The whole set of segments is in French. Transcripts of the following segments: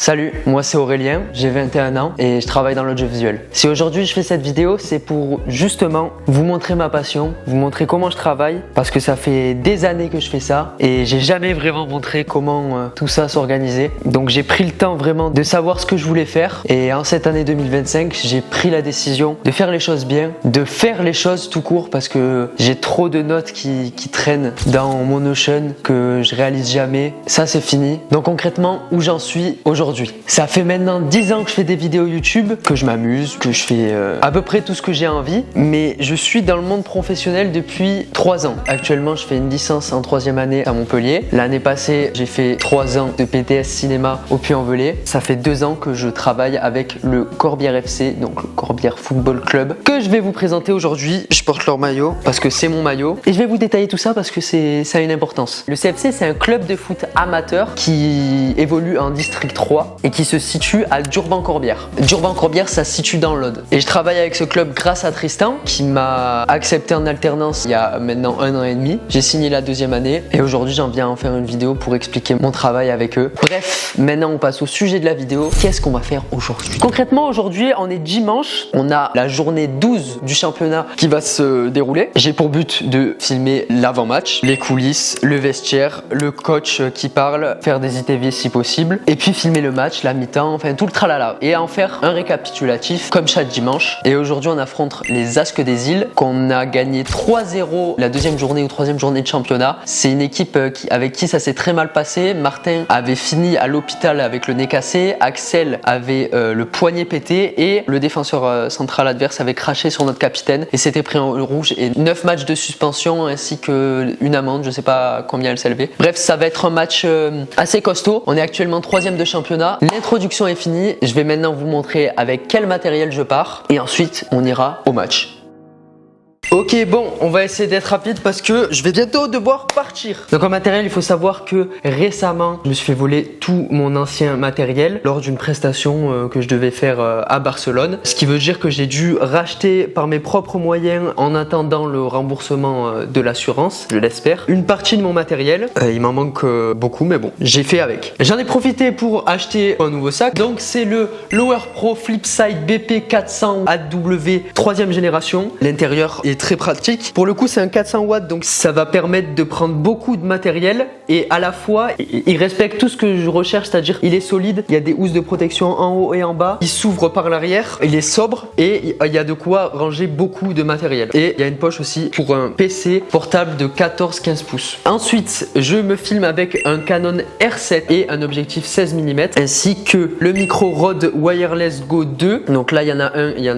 Salut, moi c'est Aurélien, j'ai 21 ans et je travaille dans l'audiovisuel. Si aujourd'hui je fais cette vidéo, c'est pour justement vous montrer ma passion, vous montrer comment je travaille, parce que ça fait des années que je fais ça et j'ai jamais vraiment montré comment tout ça s'organisait. Donc j'ai pris le temps vraiment de savoir ce que je voulais faire et en cette année 2025, j'ai pris la décision de faire les choses bien, de faire les choses tout court parce que j'ai trop de notes qui traînent dans mon Notion que je réalise jamais. Ça c'est fini. Donc concrètement, où j'en suis aujourd'hui? Ça fait maintenant 10 ans que je fais des vidéos YouTube, que je m'amuse, que je fais à peu près tout ce que j'ai envie, mais je suis dans le monde professionnel depuis 3 ans. Actuellement, je fais une licence en 3e année à Montpellier. L'année passée, j'ai fait 3 ans de BTS Cinéma au Puy-en-Velay. Ça fait 2 ans que je travaille avec le Corbière FC, donc le Corbière Football Club, que je vais vous présenter aujourd'hui. Je porte leur maillot parce que c'est mon maillot et je vais vous détailler tout ça parce que ça a une importance. Le CFC, c'est un club de foot amateur qui évolue en District 3 et qui se situe à Durban-Corbière. Durban-Corbière, ça se situe dans l'Aude. Et je travaille avec ce club grâce à Tristan qui m'a accepté en alternance il y a maintenant 1 an et demi. J'ai signé la 2e année et aujourd'hui j'en viens en faire une vidéo pour expliquer mon travail avec eux. Bref, maintenant on passe au sujet de la vidéo. Qu'est-ce qu'on va faire aujourd'hui? Concrètement, aujourd'hui on est dimanche. On a la journée 12 du championnat qui va se dérouler. J'ai pour but de filmer l'avant-match, les coulisses, le vestiaire, le coach qui parle, faire des ITV si possible et puis filmer le match, la mi-temps, enfin tout le tralala et en faire un récapitulatif comme chaque dimanche. Et aujourd'hui on affronte les Asques des Îles qu'on a gagné 3-0 la 2e journée ou 3e journée de championnat. C'est une équipe avec qui ça s'est très mal passé. Martin avait fini à l'hôpital avec le nez cassé, Axel avait le poignet pété et le défenseur central adverse avait craché sur notre capitaine et s'était pris en rouge et 9 matchs de suspension ainsi qu'une amende, je sais pas combien elle s'est élevée. Bref, ça va être un match assez costaud. On est actuellement 3e de championnat. L'introduction est finie, je vais maintenant vous montrer avec quel matériel je pars et ensuite on ira au match. Ok, bon, on va essayer d'être rapide parce que je vais bientôt devoir partir. Donc en matériel, il faut savoir que récemment, je me suis fait voler tout mon ancien matériel lors d'une prestation que je devais faire à Barcelone. Ce qui veut dire que j'ai dû racheter par mes propres moyens en attendant le remboursement de l'assurance, je l'espère, une partie de mon matériel. Il m'en manque beaucoup, mais bon, j'ai fait avec. J'en ai profité pour acheter un nouveau sac. Donc c'est le Lower Pro Flipside BP 400 AW 3e génération. L'intérieur est très pratique. Pour le coup, c'est un 400 watts, donc ça va permettre de prendre beaucoup de matériel et à la fois, il respecte tout ce que je recherche, c'est-à-dire il est solide, il y a des housses de protection en haut et en bas, il s'ouvre par l'arrière, il est sobre et il y a de quoi ranger beaucoup de matériel. Et il y a une poche aussi pour un PC portable de 14-15 pouces. Ensuite, je me filme avec un Canon R7 et un objectif 16 mm ainsi que le micro Rode Wireless Go 2. Donc là, il y en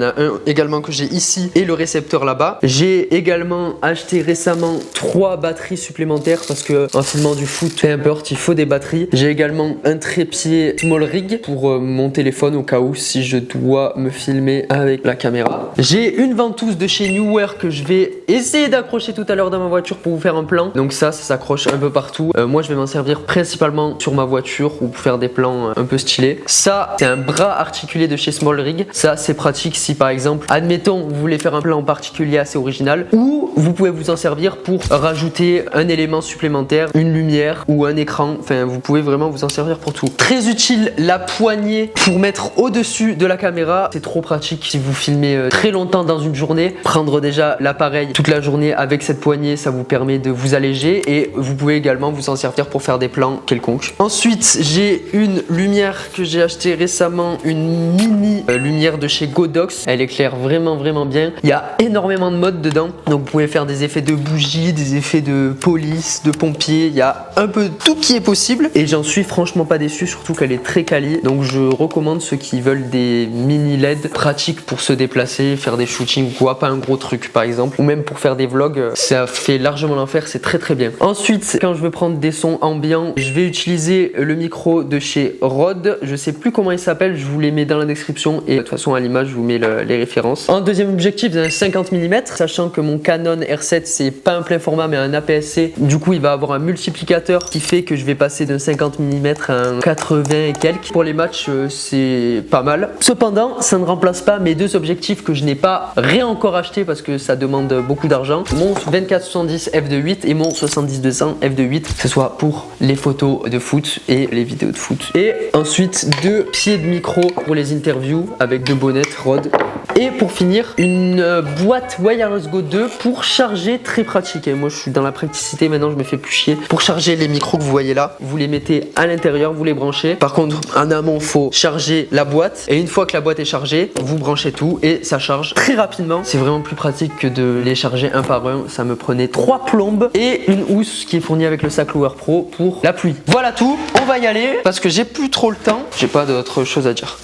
a un également que j'ai ici et le récepteur là-bas. J'ai également acheté récemment 3 batteries supplémentaires parce que en filmant du foot, peu importe, il faut des batteries. J'ai également un trépied small rig pour mon téléphone au cas où si je dois me filmer avec la caméra. J'ai une ventouse de chez Newear que je vais essayer d'accrocher tout à l'heure dans ma voiture pour vous faire un plan. Donc ça s'accroche un peu partout. Moi, je vais m'en servir principalement sur ma voiture ou pour faire des plans un peu stylés. Ça, c'est un bras articulé de chez Small Rig. Ça, c'est pratique si par exemple, admettons, vous voulez faire un plan particulier assez original ou vous pouvez vous en servir pour rajouter un élément supplémentaire, une lumière ou un écran. Enfin, vous pouvez vraiment vous en servir pour tout. Très utile la poignée pour mettre au-dessus de la caméra. C'est trop pratique si vous filmez très longtemps dans une journée. Prendre déjà l'appareil toute la journée avec cette poignée, ça vous permet de vous alléger et vous pouvez également vous en servir pour faire des plans quelconques. Ensuite, j'ai une lumière que j'ai achetée récemment, une mini lumière de chez Godox. Elle éclaire vraiment bien. Il y a énormément de modes dedans, donc vous pouvez faire des effets de bougie, des effets de police, de pompier, il y a un peu tout qui est possible et j'en suis franchement pas déçu, surtout qu'elle est très quali. Donc je recommande ceux qui veulent des mini LED pratiques pour se déplacer, faire des shootings ou quoi, pas un gros truc par exemple, ou même pour faire des vlogs, ça fait largement l'enfer, c'est très bien. Ensuite, quand je veux prendre des sons ambiants, je vais utiliser le micro de chez Rode, je sais plus comment il s'appelle, je vous les mets dans la description et de toute façon à l'image je vous mets les références. En deuxième objectif, un 50 mm, sachant que mon Canon R7 c'est pas un plein format mais un APS-C. Du coup, il va avoir un multiplicateur qui fait que je vais passer d'un 50 mm à un 80 et quelques. Pour les matchs, c'est pas mal. Cependant, ça ne remplace pas mes deux objectifs que je n'ai pas encore acheté parce que ça demande beaucoup d'argent. Mon 24-70 f2.8 et mon 70-200 f2.8, que ce soit pour les photos de foot et les vidéos de foot. Et ensuite, deux pieds de micro pour les interviews avec deux bonnettes Rode. Et pour finir, une boîte Wireless Go 2 pour charger, très pratique. Et moi, je suis dans la praticité maintenant, je me fais plus chier. Pour charger les micros que vous voyez là, vous les mettez à l'intérieur, vous les branchez. Par contre, en amont, il faut charger la boîte. Et une fois que la boîte est chargée, vous branchez tout et ça charge très rapidement. C'est vraiment plus pratique que de les charger un par un. Ça me prenait 3 plombes et une housse qui est fournie avec le sac Lower Pro pour la pluie. Voilà tout, on va y aller parce que j'ai plus trop le temps. J'ai pas d'autre chose à dire.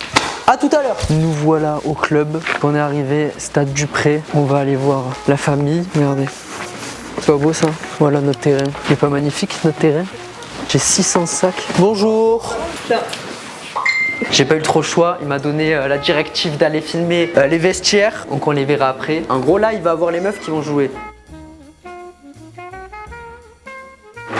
A tout à l'heure. Nous voilà au club. On est arrivé, stade du Pré. On va aller voir la famille. Regardez. C'est pas beau ça? Voilà notre terrain. Il est pas magnifique notre terrain? J'ai 600 sacs. Bonjour. J'ai pas eu trop le choix, il m'a donné la directive d'aller filmer les vestiaires, donc on les verra après. En gros là, il va avoir les meufs qui vont jouer.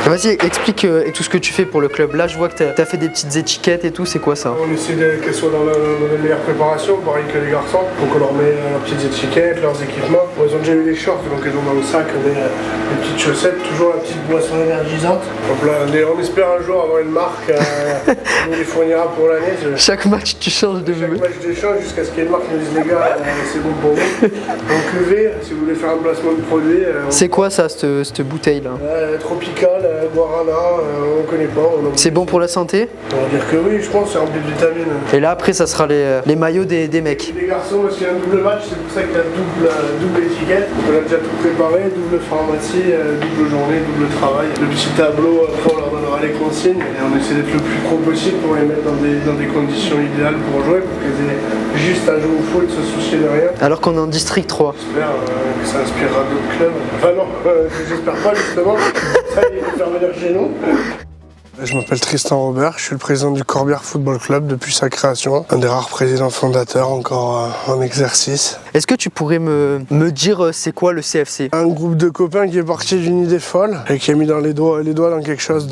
Vas-y, explique tout ce que tu fais pour le club. Là, je vois que tu as fait des petites étiquettes et tout, c'est quoi ça? On essaie qu'elles soient dans la meilleure préparation, pareil que les garçons. Donc on leur met leurs petites étiquettes, leurs équipements. Bon, ils ont déjà eu les shorts, donc ils ont dans le sac les petites chaussettes, toujours la petite boisson énergisante. Donc là, on espère un jour avoir une marque qui nous les fournira pour l'année. Chaque match, tu changes de Chaque match d'échange jusqu'à ce qu'il y ait une marque qui nous dise les gars, c'est bon pour vous. Donc UV, si vous voulez faire un placement de produit. C'est quoi ça, cette bouteille là? Tropicale. Guarana, on connaît pas. C'est bon pour la santé? On va dire que oui, je pense, c'est rempli de vitamines. Et là après ça sera les maillots des mecs. Les garçons, parce qu'il y a un double match, c'est pour ça qu'il y a double étiquette. On a déjà tout préparé, double pharmacie, double journée, double travail. Le petit tableau, après on leur donnera les consignes et on essaie d'être le plus pro possible pour les mettre dans des conditions idéales pour jouer, pour qu'ils aient juste à jouer au foot, se soucier de rien. Alors qu'on est en district 3. J'espère que ça inspirera d'autres clubs. Enfin non, j'espère pas justement. Ça y est, il va venir chez nous. Je m'appelle Tristan Robert, je suis le président du Corbière Football Club depuis sa création. Un des rares présidents fondateurs encore en exercice. Est-ce que tu pourrais me dire c'est quoi le CFC? Un groupe de copains qui est parti d'une idée folle et qui a mis les doigts dans quelque chose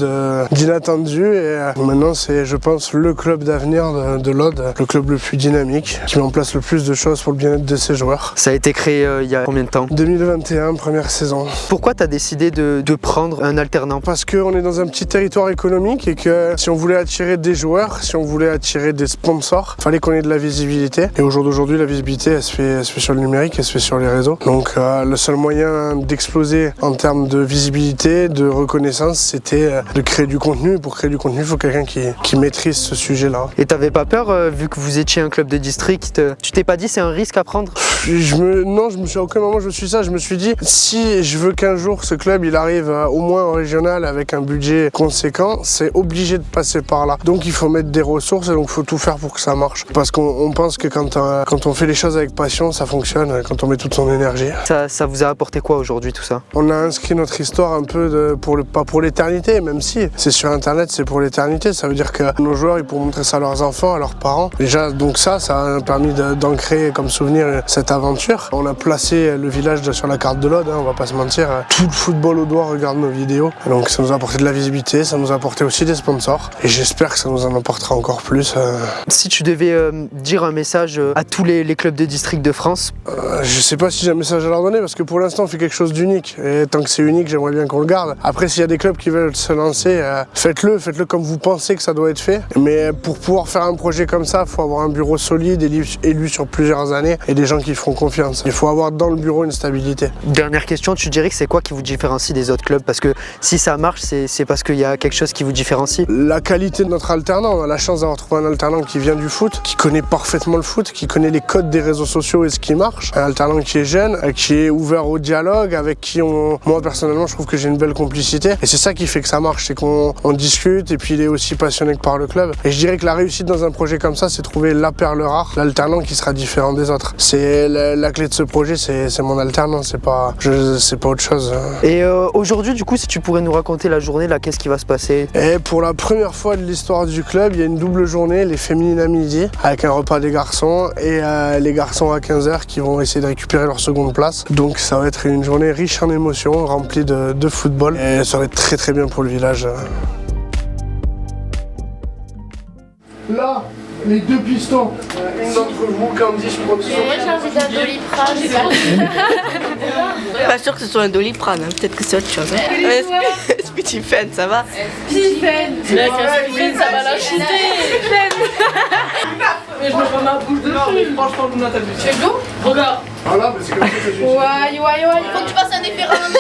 d'inattendu. Et maintenant c'est, je pense, le club d'avenir de l'Aude, le club le plus dynamique, qui met en place le plus de choses pour le bien-être de ses joueurs. Ça a été créé il y a combien de temps? 2021, première saison. Pourquoi tu as décidé de prendre un alternant? Parce qu'on est dans un petit territoire économique et que si on voulait attirer des joueurs, si on voulait attirer des sponsors, il fallait qu'on ait de la visibilité. Et au jour d'aujourd'hui, la visibilité, elle se fait sur le numérique, elle se fait sur les réseaux. Donc le seul moyen d'exploser en termes de visibilité, de reconnaissance, c'était de créer du contenu. Et pour créer du contenu, il faut quelqu'un qui maîtrise ce sujet-là. Et t'avais pas peur, vu que vous étiez un club de district, tu t'es pas dit c'est un risque à prendre? Non, à aucun moment je me suis dit ça. Je me suis dit, si je veux qu'un jour ce club il arrive au moins en régional avec un budget conséquent, c'est obligé de passer par là. Donc il faut mettre des ressources et donc il faut tout faire pour que ça marche. Parce qu'on pense que quand on fait les choses avec passion, ça fonctionne, quand on met toute son énergie. Ça vous a apporté quoi aujourd'hui tout ça? On a inscrit notre histoire un peu pas pour l'éternité, même si c'est sur internet, c'est pour l'éternité. Ça veut dire que nos joueurs ils pourront montrer ça à leurs enfants, à leurs parents. Déjà donc ça a permis d'ancrer comme souvenir cette aventure. On a placé le village sur la carte de l'Aude, on va pas se mentir. Tout le football audois regarde nos vidéos. Donc ça nous a apporté de la visibilité, ça nous a apporté aussi des sponsors et j'espère que ça nous en apportera encore plus. Si tu devais dire un message à tous les clubs de district de France? Je sais pas si j'ai un message à leur donner parce que pour l'instant on fait quelque chose d'unique et tant que c'est unique j'aimerais bien qu'on le garde. Après s'il y a des clubs qui veulent se lancer, faites-le comme vous pensez que ça doit être fait. Mais pour pouvoir faire un projet comme ça, il faut avoir un bureau solide, élu sur plusieurs années et des gens qui feront confiance. Il faut avoir dans le bureau une stabilité. Dernière question, tu dirais que c'est quoi qui vous différencie des autres clubs? Parce que si ça marche, c'est parce qu'il y a quelque chose qui vous différencie? La qualité de notre alternant, on a la chance d'avoir trouvé un alternant qui vient du foot, qui connaît parfaitement le foot, qui connaît les codes des réseaux sociaux et ce qui marche. Un alternant qui est jeune, qui est ouvert au dialogue, avec qui moi personnellement je trouve que j'ai une belle complicité. Et c'est ça qui fait que ça marche, c'est qu'on discute et puis il est aussi passionné que par le club. Et je dirais que la réussite dans un projet comme ça, c'est trouver la perle rare, l'alternant qui sera différent des autres. C'est la clé de ce projet, c'est mon alternant, c'est pas autre chose. Et aujourd'hui du coup, si tu pourrais nous raconter la journée là, qu'est-ce qui va se passer? Et pour la première fois de l'histoire du club, il y a une double journée, les féminines à midi, avec un repas des garçons et les garçons à 15h Lozère qui vont essayer de récupérer leur seconde place. Donc ça va être une journée riche en émotions, remplie de football. Et ça va être très très bien pour le village. Là, les deux pistons. Une d'entre vous, Candice, prend sur. Moi j'ai envie d'un Doliprane. Pas sûr que ce soit un Doliprane, hein. Peut-être que c'est autre chose. Hein. Spitifène, ça va? Spitifène. Mec, un Spitifène, ça va la chuter. Mais je me prends ma bouche de feu. Franchement, Luna, t'as vu. Tu veux de l'eau? Regarde. Voilà, mais c'est comme ça que je suis. Ouais. Il faut que tu fasses un effet ralenti.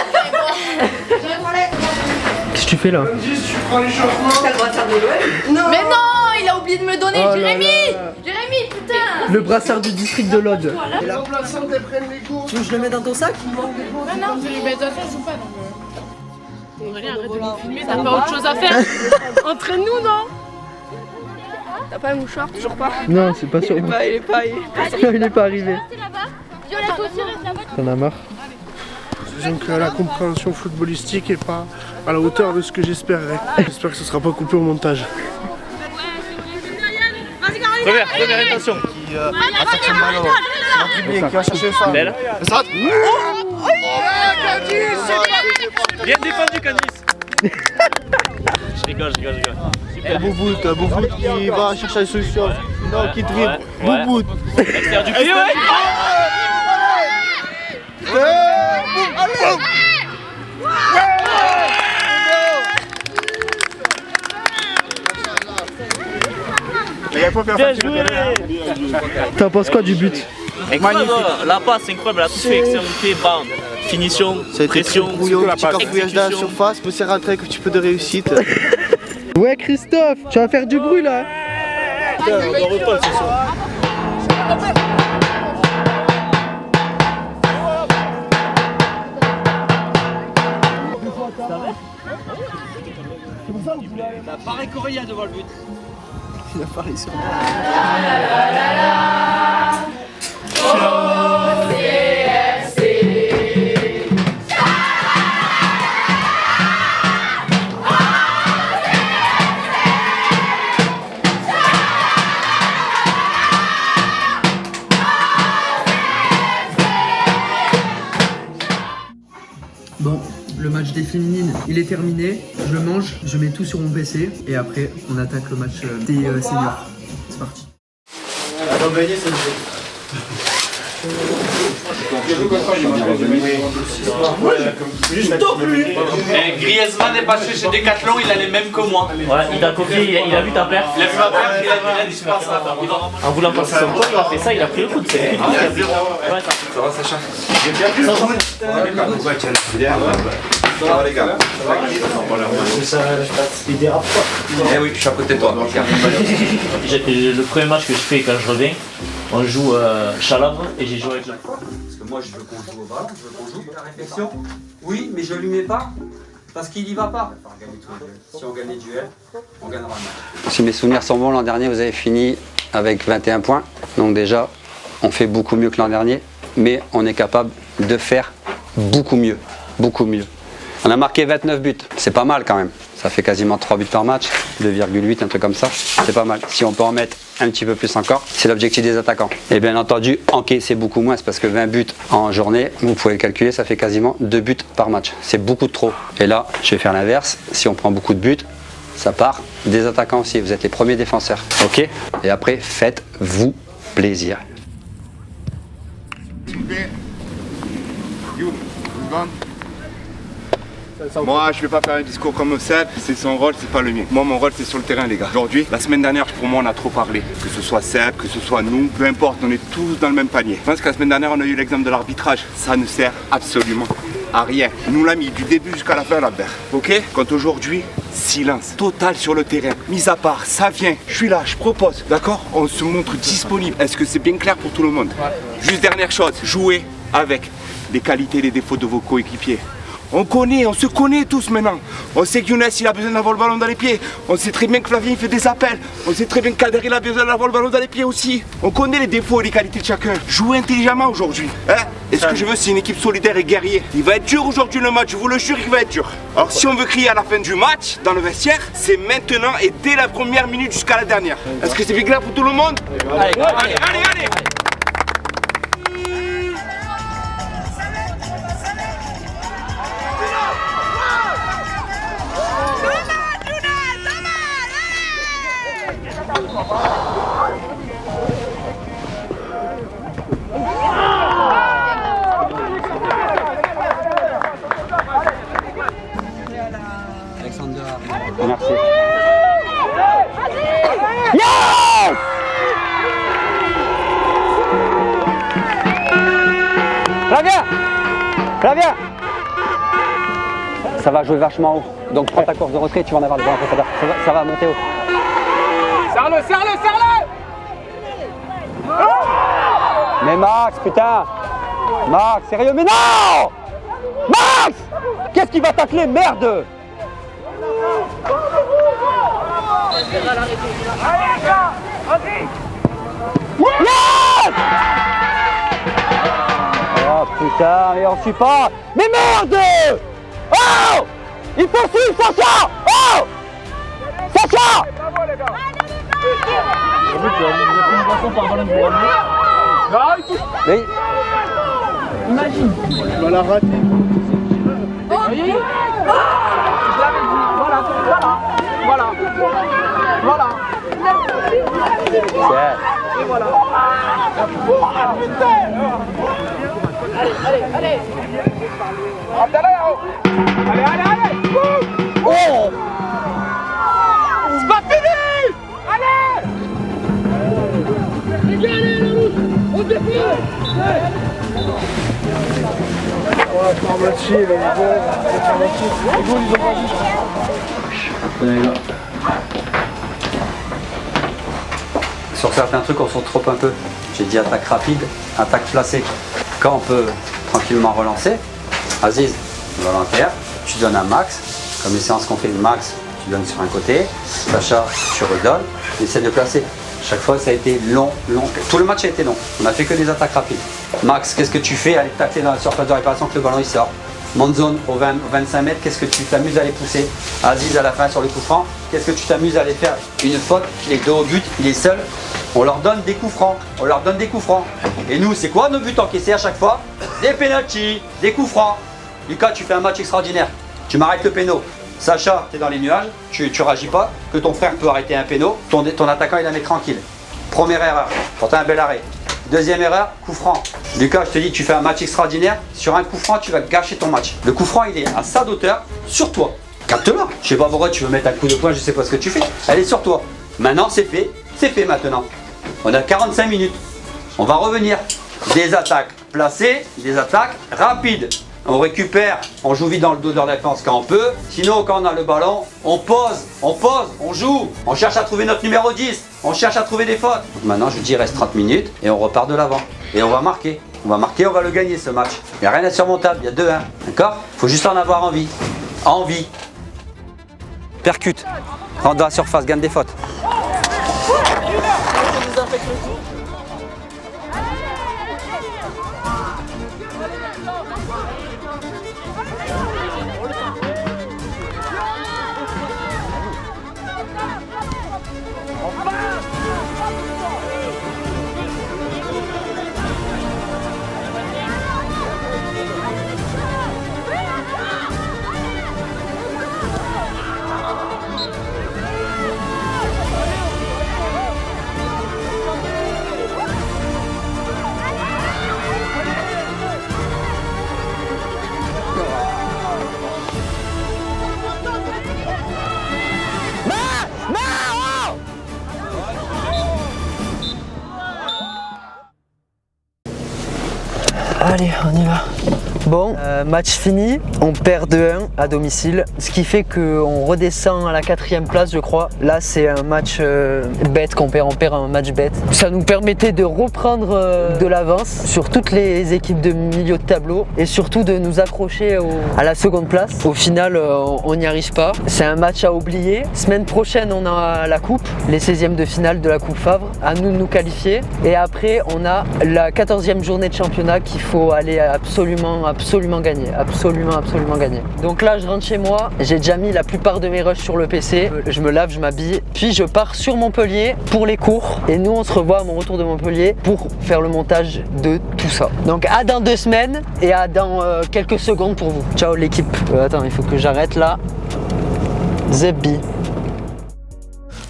Qu'est-ce que tu fais là? Candice, tu prends l'échauffement. T'as le droit de faire de l'OL? Mais non, il a oublié de me le donner. Oh là Jérémy, là. Jérémy, putain. Le brassard du district de l'Aude. Les remplaçantes, elles prennent les cours. Tu veux que je le mets dans ton sac? Non, mais de toute façon, je joue pas donc. Aurélien, arrête de me filmer, t'as pas autre chose à faire. Entraîne-nous, non? T'as pas un mouchoir, toujours pas? Non, c'est pas sûr. Il est pas. Il est pas arrivé. Violette aussi reste là-bas. T'en as marre? Disons que la compréhension footballistique est pas à la hauteur de ce que j'espérais. J'espère que ce sera pas coupé au montage. Première intention. Qui attaque le ballon. Qui va chercher le fan. Belle. Ça rate. Bien défendu, Candice. Je rigole. Super. Boubout qui va chercher la solution. Non, qui dribble. Ouais. Boubout. Extérieur du piston. Bien joué. T'en penses quoi du but? Incroyable, la passe incroyable, elle a tout fait, extrémité, bande, finition, Ça a été très pression, brouillon, petit cafouillage dans la exécution. surface, mais c'est rentré avec un petit peu de réussite. Ouais, Christophe, tu vas faire du bruit là. On en reparle ce soir. Pareil qu'Aurélien devant le but. Il a parlé sur Bon, le match des féminines, il est terminé. Je mange, je mets tout sur mon PC et après on attaque le match des seniors. C'est parti. Griezmann est passé chez Decathlon, il a les mêmes que moi. Ouais, il t'a copié, il a vu ta perf. Il a vu ma perte, il a dit je passe ça. En voulant passer son corps, il a fait ça, il a pris le coup de c'est lui. Ouais, Ça va Sacha? Ça va les gars. Eh oui, je suis à côté de toi. Le premier match que je fais quand je reviens, on joue Chalabre et j'ai joué avec la. Parce que moi je veux qu'on joue au ballon, je veux qu'on joue la réflexion. Oui, mais je lui mets pas parce qu'il y va pas. Si on gagne les duels, on gagnera le match. Si mes souvenirs sont bons, l'an dernier, vous avez fini avec 21 points. Donc déjà, on fait beaucoup mieux que l'an dernier, mais on est capable de faire beaucoup mieux. Beaucoup mieux. On a marqué 29 buts. C'est pas mal quand même. Ça fait quasiment 3 buts par match, 2,8, un truc comme ça. C'est pas mal. Si on peut en mettre un petit peu plus encore, c'est l'objectif des attaquants. Et bien entendu, encaisser beaucoup moins, c'est parce que 20 buts en journée, vous pouvez le calculer, ça fait quasiment 2 buts par match. C'est beaucoup de trop. Et là, je vais faire l'inverse. Si on prend beaucoup de buts, ça part des attaquants aussi. Vous êtes les premiers défenseurs. Ok? Et après, faites-vous plaisir. Moi, je vais pas faire un discours comme Seb, c'est son rôle, c'est pas le mien. Moi, mon rôle, c'est sur le terrain, les gars. Aujourd'hui, la semaine dernière, pour moi, on a trop parlé. Que ce soit Seb, que ce soit nous, peu importe, on est tous dans le même panier. Je pense que la semaine dernière, on a eu l'exemple de l'arbitrage. Ça ne sert absolument à rien. Il nous l'a mis du début jusqu'à la fin, l'Albert. Ok? Quand aujourd'hui, silence total sur le terrain. Mis à part, ça vient, je suis là, je propose. D'accord? On se montre disponible. Est-ce que c'est bien clair pour tout le monde? Juste dernière chose, jouez avec les qualités et les défauts de vos coéquipiers. On se connaît tous maintenant. On sait que Younes il a besoin d'avoir le ballon dans les pieds. On sait très bien que Flavien il fait des appels. On sait très bien que Kader il a besoin d'avoir le ballon dans les pieds aussi. On connaît les défauts et les qualités de chacun. Jouez intelligemment aujourd'hui. Hein? Et ce que je veux, c'est une équipe solidaire et guerrier. Il va être dur aujourd'hui le match, je vous le jure, il va être dur. Alors si on veut crier à la fin du match, dans le vestiaire, c'est maintenant et dès la première minute jusqu'à la dernière. Est-ce que c'est bien clair pour tout le monde? Allez. Alexander. Merci. Flavien. Ça va jouer vachement haut. Donc prends ta course de retrait, tu vas en avoir le ballon profondeur. Ça va monter haut. Serre-le. Mais Max, putain. Max, sérieux, mais non. Max, qu'est-ce qui va tacler, merde. Yes. Oh putain, mais on suit pas. Mais merde. Oh, il faut suivre Sacha. Oh, Sacha. Mais Imagine. Tu vas la rater. Voilà. Et voilà. Allez. Allez. oh, C'est pas fini. Allez. On défie. Formachi, les gars, ils ont pas dit. Sur certains trucs, on se retrouve un peu. J'ai dit attaque rapide, attaque placée. Quand on peut tranquillement relancer, Aziz, volontaire, tu donnes à Max. Comme les séances qu'on fait de Max, tu donnes sur un côté. Sacha, tu redonnes. Essaie de placer. Chaque fois, ça a été long. Tout le match a été long. On n'a fait que des attaques rapides. Max, qu'est-ce que tu fais? Aller tacler dans la surface de réparation que le ballon il sort. Monte zone au 25 mètres, qu'est-ce que tu t'amuses à les pousser? Aziz à la fin sur le coup franc, qu'est-ce que tu t'amuses à aller faire une faute? Il est dos au but, il est seul. On leur donne des coups francs. Et nous, c'est quoi nos buts encaissés à chaque fois? Des pénaltys, des coups francs. Lucas, tu fais un match extraordinaire. Tu m'arrêtes le péno. Sacha, tu es dans les nuages, tu réagis pas, que ton frère peut arrêter un péno, ton attaquant il la met tranquille. Première erreur, pourtant un bel arrêt. Deuxième erreur, coup franc. Lucas, je te dis, tu fais un match extraordinaire, sur un coup franc, tu vas gâcher ton match. Le coup franc, il est à sa hauteur, sur toi. Capte-la. Je sais pas pourquoi tu veux mettre un coup de poing, je sais pas ce que tu fais. Elle est sur toi. Maintenant, c'est fait maintenant. On a 45 minutes. On va revenir. Des attaques placées, des attaques rapides. On récupère, on joue vite dans le dos de la défense quand on peut. Sinon, quand on a le ballon, on pose, on joue. On cherche à trouver notre numéro 10. On cherche à trouver des fautes. Donc maintenant, je vous dis, il reste 30 minutes et on repart de l'avant. Et on va marquer. On va le gagner ce match. Il n'y a rien d'insurmontable, il y a 2-1. D'accord? Il faut juste en avoir envie. Envie. Percute. Rentre dans la surface, gagne des fautes. Allez, on y va. Bon, match fini, on perd 2-1 à domicile, ce qui fait qu'on redescend à la 4e place je crois. Là c'est un match bête qu'on perd, on perd un match bête. Ça nous permettait de reprendre de l'avance sur toutes les équipes de milieu de tableau et surtout de nous accrocher à la seconde place. Au final on n'y arrive pas, c'est un match à oublier. Semaine prochaine on a la coupe, les 16e de finale de la coupe Favre, à nous de nous qualifier. Et après on a la 14e journée de championnat qu'il faut aller absolument gagner, absolument gagner. Donc là je rentre chez moi, j'ai déjà mis la plupart de mes rushs sur le PC, je me lave, je m'habille, puis je pars sur Montpellier pour les cours et nous on se revoit à mon retour de Montpellier pour faire le montage de tout ça. Donc à dans 2 semaines et à dans quelques secondes pour vous. Ciao l'équipe. Attends, il faut que j'arrête là. Zebbi.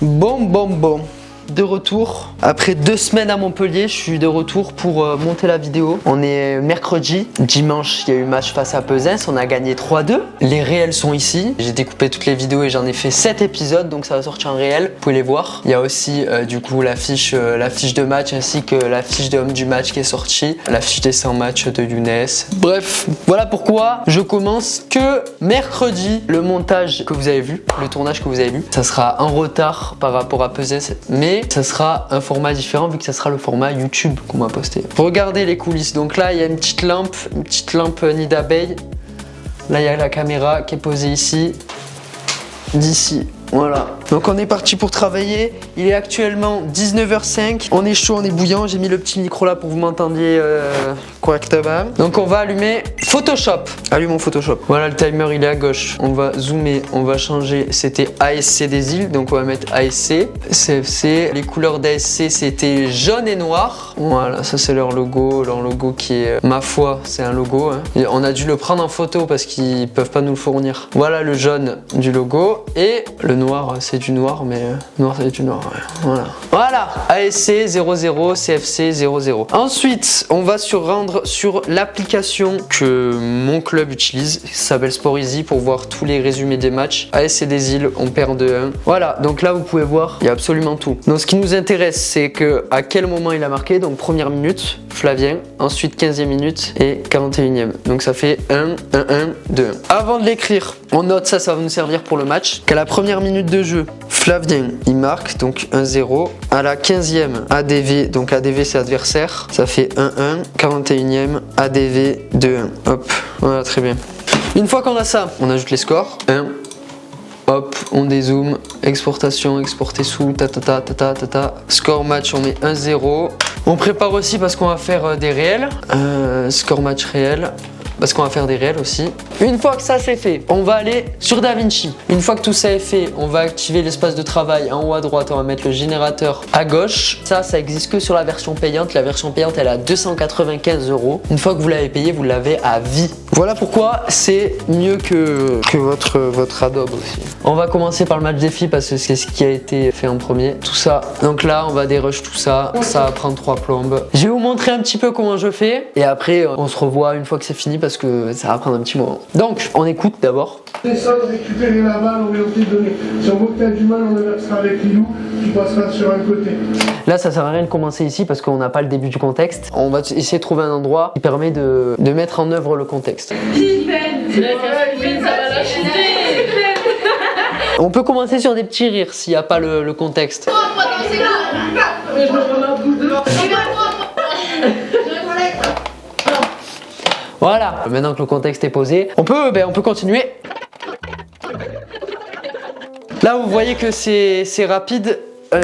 Bon. de retour. Après 2 semaines à Montpellier, je suis de retour pour monter la vidéo. On est mercredi. Dimanche, il y a eu match face à Pesens. On a gagné 3-2. Les réels sont ici. J'ai découpé toutes les vidéos et j'en ai fait 7 épisodes. Donc ça va sortir en réel. Vous pouvez les voir. Il y a aussi du coup la fiche de match ainsi que la fiche de homme du match qui est sortie. La fiche des 100 matchs de Younes. Bref, voilà pourquoi je commence que mercredi. Le montage que vous avez vu, le tournage que vous avez vu, ça sera en retard par rapport à Pesens. Mais ça sera un format différent vu que ça sera le format YouTube qu'on va poster. Regardez les coulisses. Donc là, il y a une petite lampe nid d'abeille. Là, il y a la caméra qui est posée ici, d'ici. Voilà. Donc on est parti pour travailler. Il est actuellement 19h05. On est chaud, on est bouillant. J'ai mis le petit micro là pour que vous m'entendiez correctement. Donc on va allumer Photoshop. Allumons Photoshop. Voilà, le timer il est à gauche. On va zoomer, on va changer. C'était ASC des îles, donc on va mettre ASC. CFC. Les couleurs d'ASC c'était jaune et noir. Voilà, ça c'est leur logo. Leur logo qui est, ma foi, c'est un logo. Hein. Et on a dû le prendre en photo parce qu'ils peuvent pas nous le fournir. Voilà le jaune du logo et le noir, c'est du noir, mais noir c'est du noir. Ouais. Voilà, ASC 00, CFC 00. Ensuite, on va se rendre sur l'application que mon club utilise. Ça s'appelle Sport Easy pour voir tous les résumés des matchs. ASC des îles, on perd 2-1. Voilà, donc là vous pouvez voir, il y a absolument tout. Donc ce qui nous intéresse, c'est que à quel moment il a marqué. Donc première minute, Flavien. Ensuite 15e minute et 41e. Donc ça fait 1, 1, 2. Avant de l'écrire, on note ça va nous servir pour le match. Qu'à la première minute de jeu, Flavien il marque donc 1-0. À la 15e, ADV, donc ADV c'est adversaire, ça fait 1-1. 41e, ADV 2-1. Hop, voilà, très bien. Une fois qu'on a ça, on ajoute les scores. 1. Hop, on dézoome, exportation, exporter sous, Score match, on met 1-0. On prépare aussi parce qu'on va faire des réels. Score match réel. Parce qu'on va faire des réels aussi. Une fois que ça c'est fait, on va aller sur DaVinci. Une fois que tout ça est fait, on va activer l'espace de travail en haut à droite. On va mettre le générateur à gauche. Ça existe que sur la version payante. La version payante, elle est à 295 €. Une fois que vous l'avez payé, vous l'avez à vie. Voilà pourquoi c'est mieux que votre Adobe aussi. On va commencer par le match des filles parce que c'est ce qui a été fait en premier. Tout ça. Donc là, on va dérush tout ça. Ça va prendre 3 plombes. Je vais vous montrer un petit peu comment je fais. Et après, on se revoit une fois que c'est fini parce que ça va prendre un petit moment. Donc, on écoute d'abord. Descendre, récupérer la balle, orienter, donner. Si on voit que tu as du mal, on inversera avec Lilou, tu passeras sur un côté. Là, ça sert à rien de commencer ici parce qu'on n'a pas le début du contexte. On va essayer de trouver un endroit qui permet de mettre en œuvre le contexte. On peut commencer sur des petits rires s'il n'y a pas le contexte. Voilà, maintenant que le contexte est posé, on peut continuer. Là, vous voyez que c'est rapide.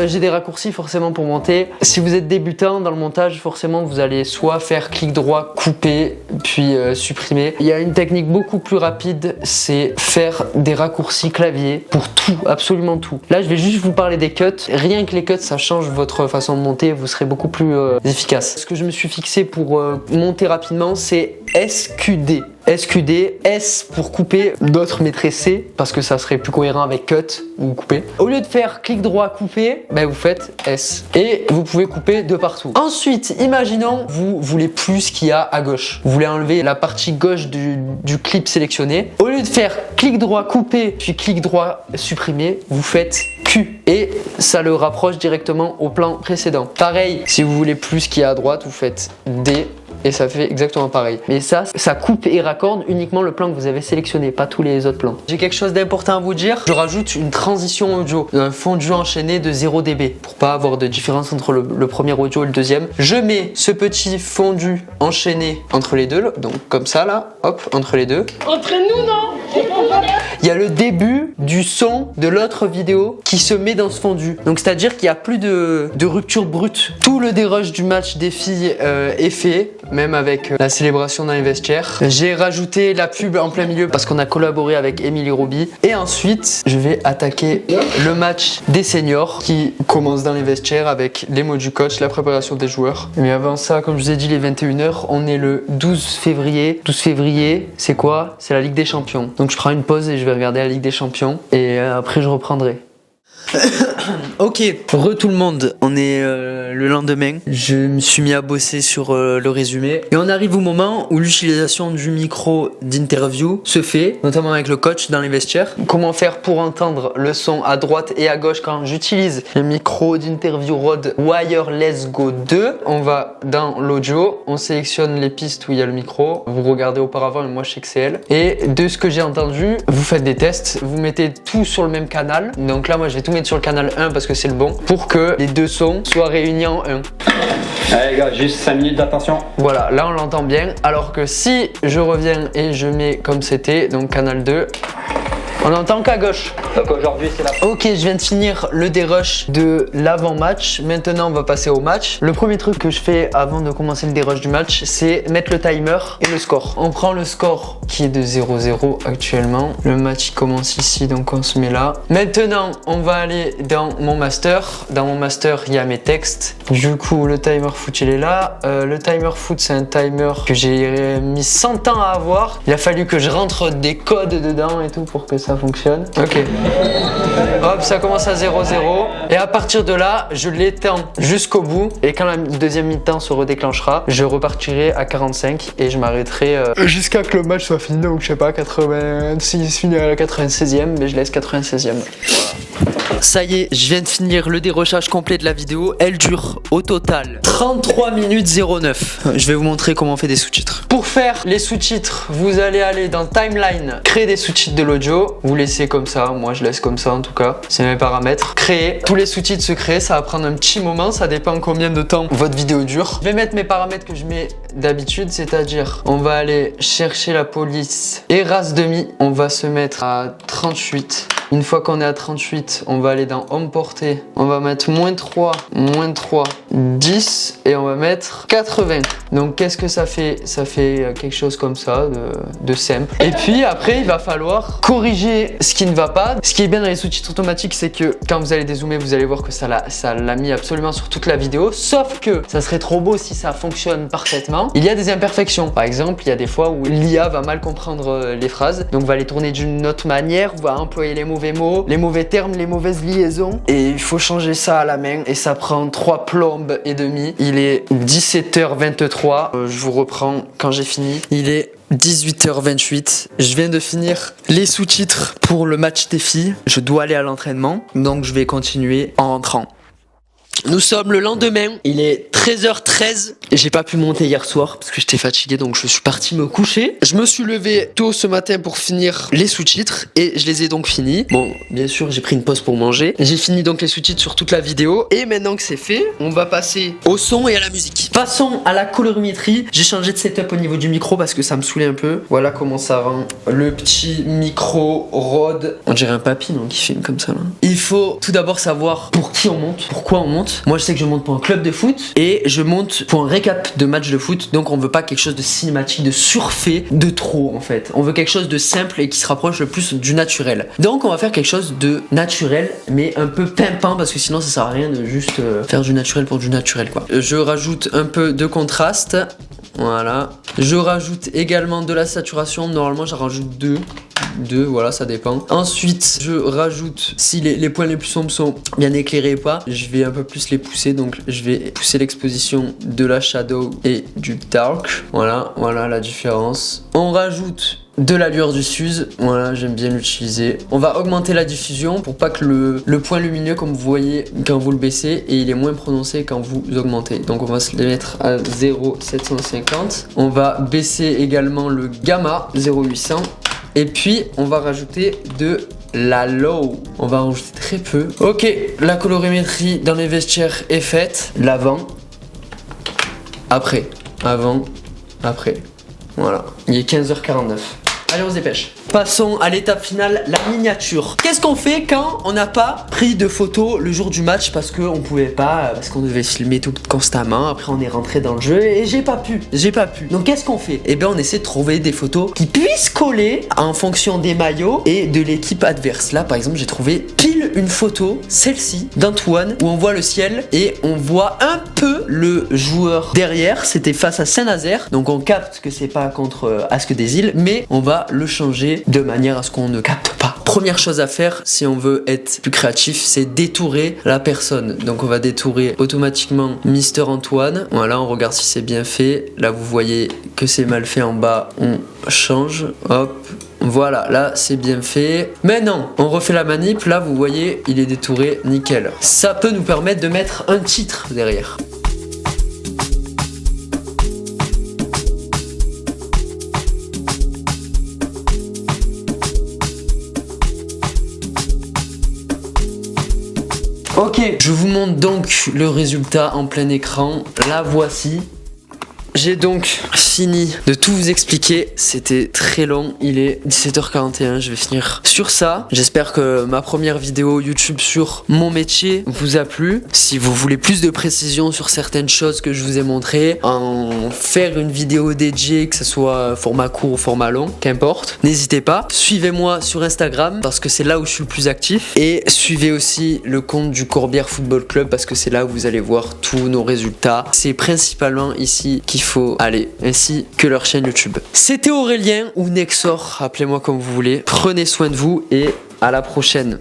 J'ai des raccourcis forcément pour monter. Si vous êtes débutant dans le montage, forcément vous allez soit faire clic droit, couper, puis supprimer. Il y a une technique beaucoup plus rapide, c'est faire des raccourcis clavier pour tout, absolument tout. Là je vais juste vous parler des cuts. Rien que les cuts, ça change votre façon de monter, vous serez beaucoup plus efficace. Ce que je me suis fixé pour monter rapidement, c'est SQD. SQD, S pour couper, d'autres mettraient C parce que ça serait plus cohérent avec cut ou couper. Au lieu de faire clic droit couper, ben vous faites S et vous pouvez couper de partout. Ensuite, imaginons vous voulez plus ce qu'il y a à gauche. Vous voulez enlever la partie gauche du clip sélectionné. Au lieu de faire clic droit couper puis clic droit supprimer, vous faites Q et ça le rapproche directement au plan précédent. Pareil, si vous voulez plus ce qu'il y a à droite, vous faites D. Et ça fait exactement pareil. Mais ça coupe et raccorde uniquement le plan que vous avez sélectionné, pas tous les autres plans. J'ai quelque chose d'important à vous dire. Je rajoute une transition audio, un fondu enchaîné de 0 dB pour pas avoir de différence entre le premier audio et le deuxième. Je mets ce petit fondu enchaîné entre les deux, donc comme ça là, hop, entre les deux. Entre nous, non? Il y a le début du son de l'autre vidéo qui se met dans ce fondu. Donc c'est-à-dire qu'il n'y a plus de rupture brute. Tout le dérush du match des filles est fait, même avec la célébration dans les vestiaires. J'ai rajouté la pub en plein milieu parce qu'on a collaboré avec Émilie Roby. Et ensuite, je vais attaquer le match des seniors qui commence dans les vestiaires avec les mots du coach, la préparation des joueurs. Mais avant ça, comme je vous ai dit, les 21h, on est le 12 février. 12 février, c'est quoi? C'est la Ligue des Champions. Donc je prends une pause et je vais regarder la Ligue des Champions et après je reprendrai. Ok, tout le monde, on est le lendemain. Je me suis mis à bosser sur le résumé. Et on arrive au moment où l'utilisation du micro d'interview se fait, notamment avec le coach dans les vestiaires. Comment faire pour entendre le son à droite et à gauche quand j'utilise le micro d'interview Rode Wireless Go 2. On va dans l'audio, on sélectionne les pistes où il y a le micro. Vous regardez auparavant, mais moi je sais que c'est elle. Et de ce que j'ai entendu, vous faites des tests, vous mettez tout sur le même canal. Donc là, moi je vais tout mettre sur le canal 1 parce que c'est le bon, pour que les deux sons soient réunis en un. Allez les gars, juste 5 minutes d'attention. Voilà, là on l'entend bien. Alors que si je reviens et je mets comme c'était, donc canal 2, on n'entend qu'à gauche. Donc aujourd'hui c'est la... Ok, je viens de finir le dérush de l'avant-match. Maintenant on va passer au match. Le premier truc que je fais avant de commencer le dérush du match, c'est mettre le timer et le score. On prend le score qui est de 0-0 actuellement. Le match il commence ici, donc on se met là. Maintenant on va aller dans mon master. Dans mon master il y a mes textes. Du coup le timer foot il est là. Le timer foot c'est un timer que j'ai mis 100 ans à avoir. Il a fallu que je rentre des codes dedans et tout pour que ça fonctionne. Ok. Hop, ça commence à 0-0. Et à partir de là, je l'étends jusqu'au bout. Et quand la deuxième mi-temps se redéclenchera, je repartirai à 45 et je m'arrêterai jusqu'à que le match soit fini. Donc je sais pas, 86 fini à la 96e, mais je laisse 96e. Ça y est, je viens de finir le dérochage complet de la vidéo. Elle dure au total 33 minutes 09. Je vais vous montrer comment on fait des sous-titres. Pour faire les sous-titres, vous allez aller dans Timeline, créer des sous-titres de l'audio. Vous laissez comme ça, moi je laisse comme ça en tout cas. C'est mes paramètres. Créer, tous les sous-titres se créent, ça va prendre un petit moment, ça dépend combien de temps votre vidéo dure. Je vais mettre mes paramètres que je mets d'habitude, c'est-à-dire on va aller chercher la police et race demi. On va se mettre à 38. Une fois qu'on est à 38, on va aller dans Home Portée. On va mettre -3, 10 et on va mettre 80. Donc qu'est-ce que ça fait? Ça fait quelque chose comme ça, de simple. Et puis après, il va falloir corriger ce qui ne va pas. Ce qui est bien dans les sous-titres automatiques, c'est que quand vous allez dézoomer, vous allez voir que ça l'a mis absolument sur toute la vidéo. Sauf que ça serait trop beau si ça fonctionne parfaitement. Il y a des imperfections. Par exemple, il y a des fois où l'IA va mal comprendre les phrases. Donc va les tourner d'une autre manière, va employer les mauvais mots, les mauvais termes, les mauvaises liaisons. Et il faut changer ça à la main. Et ça prend 3 plombes et demie. Il est 17h23. Je vous reprends quand j'ai fini. Il est 18h28. Je viens de finir les sous-titres pour le match des filles. Je dois aller à l'entraînement. Donc je vais continuer en rentrant. Nous sommes le lendemain, il est 13h13. J'ai pas pu monter hier soir parce que j'étais fatigué, donc je suis parti me coucher. Je me suis levé tôt ce matin pour finir les sous-titres et je les ai donc finis. Bon, bien sûr, j'ai pris une pause pour manger. J'ai fini donc les sous-titres sur toute la vidéo et maintenant que c'est fait, on va passer au son et à la musique. Passons à la colorimétrie. J'ai changé de setup au niveau du micro parce que ça me saoulait un peu. Voilà comment ça rend le petit micro Rode. On dirait un papy, donc il filme comme ça là. Il faut tout d'abord savoir pour qui on monte, pourquoi on monte. Moi je sais que je monte pour un club de foot et je monte pour un récap de match de foot. Donc on veut pas quelque chose de cinématique, de surfait, de trop en fait. On veut quelque chose de simple et qui se rapproche le plus du naturel. Donc on va faire quelque chose de naturel mais un peu pimpant parce que sinon ça sert à rien de juste faire du naturel pour du naturel quoi. Je rajoute un peu de contraste. Voilà. Je rajoute également de la saturation. Normalement j'en rajoute 2, voilà, ça dépend. Ensuite, je rajoute, si les points les plus sombres sont bien éclairés ou pas, je vais un peu plus les pousser. Donc, je vais pousser l'exposition de la shadow et du dark. Voilà la différence. On rajoute de la lueur du fuse, voilà, j'aime bien l'utiliser. On va augmenter la diffusion pour pas que le point lumineux, comme vous voyez quand vous le baissez, et il est moins prononcé quand vous augmentez. Donc on va se les mettre à 0,750. On va baisser également le gamma 0,800. Et puis on va rajouter de la low. On va en rajouter très peu. Ok, la colorimétrie dans les vestiaires est faite. L'avant, après, avant, après. Voilà, il est 15h49. Allez, on se dépêche. Passons à l'étape finale, la miniature. Qu'est-ce qu'on fait quand on n'a pas pris de photos le jour du match parce qu'on pouvait pas, parce qu'on devait filmer tout constamment. Après on est rentré dans le jeu et j'ai pas pu. Donc qu'est-ce qu'on fait? Eh bien on essaie de trouver des photos qui puissent coller en fonction des maillots et de l'équipe adverse. Là par exemple j'ai trouvé pile une photo, celle-ci, d'Antoine, où on voit le ciel et on voit un peu le joueur derrière. C'était face à Saint-Nazaire. Donc on capte que c'est pas contre Asque des Îles, mais on va le changer de manière à ce qu'on ne capte pas première chose à faire si on veut être plus créatif, c'est détourer la personne. Donc on va détourer automatiquement Mister Antoine. Voilà, on regarde si c'est bien fait. Là vous voyez que c'est mal fait en bas, on change, hop. Voilà, là c'est bien fait. Maintenant, on refait la manip. Là vous voyez, il est détouré, nickel. Ça peut nous permettre de mettre un titre derrière. Ok, je vous montre donc le résultat en plein écran. La voici. J'ai donc fini de tout vous expliquer, c'était très long, il est 17h41, je vais finir sur ça. J'espère que ma première vidéo YouTube sur mon métier vous a plu. Si vous voulez plus de précisions sur certaines choses que je vous ai montrées, en faire une vidéo dédiée, que ce soit format court ou format long, qu'importe, n'hésitez pas. Suivez-moi sur Instagram parce que c'est là où je suis le plus actif. Et suivez aussi le compte du Corbière Football Club parce que c'est là où vous allez voir tous nos résultats. C'est principalement ici qu'il faut aller, ainsi que leur chaîne YouTube. C'était Aurélien ou Nexor, appelez-moi comme vous voulez. Prenez soin de vous et à la prochaine.